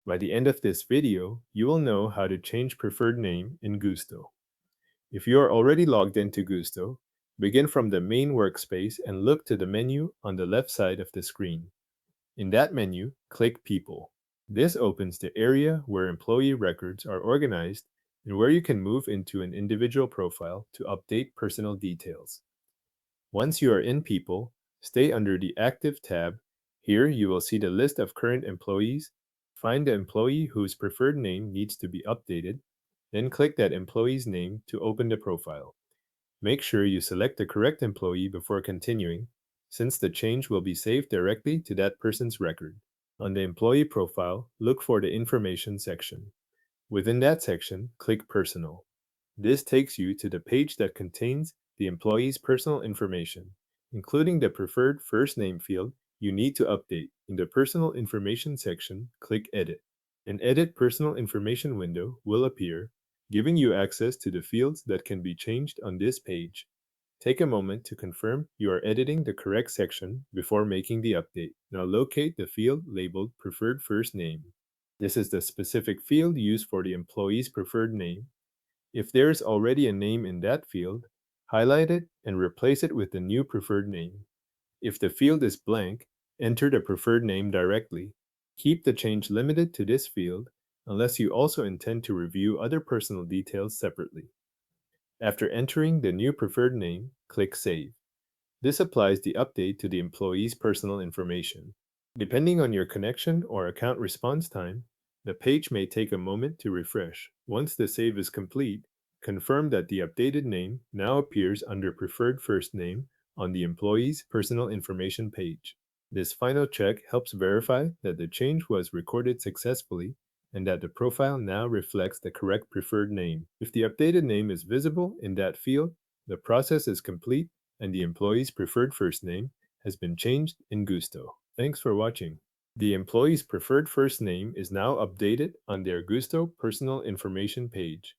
By the end of this video, you will know how to change preferred name in Gusto. If you are already logged into Gusto, begin from the main workspace and look to the menu on the left side of the screen. In that menu, click People. This opens the area where employee records are organized and where you can move into an individual profile to update personal details. Once you are in People, stay under the Active tab. Here you will see the list of current employees. Find the employee whose preferred name needs to be updated, then click that employee's name to open the profile. Make sure you select the correct employee before continuing, since the change will be saved directly to that person's record. On the employee profile, look for the Information section. Within that section, click Personal. This takes you to the page that contains the employee's personal information, including the preferred first name field you need to update. In the Personal Information section, click Edit. An Edit Personal Information window will appear, giving you access to the fields that can be changed on this page. Take a moment to confirm you are editing the correct section before making the update. Now locate the field labeled Preferred First Name. This is the specific field used for the employee's preferred name. If there is already a name in that field, highlight it and replace it with the new preferred name. If the field is blank, enter the preferred name directly. Keep the change limited to this field unless you also intend to review other personal details separately. After entering the new preferred name, click Save. This applies the update to the employee's personal information. Depending on your connection or account response time, the page may take a moment to refresh. Once the save is complete, confirm that the updated name now appears under Preferred First Name on the employee's personal information page. This final check helps verify that the change was recorded successfully and that the profile now reflects the correct preferred name. If the updated name is visible in that field, the process is complete and the employee's preferred first name has been changed in Gusto. Thanks for watching. The employee's preferred first name is now updated on their Gusto personal information page.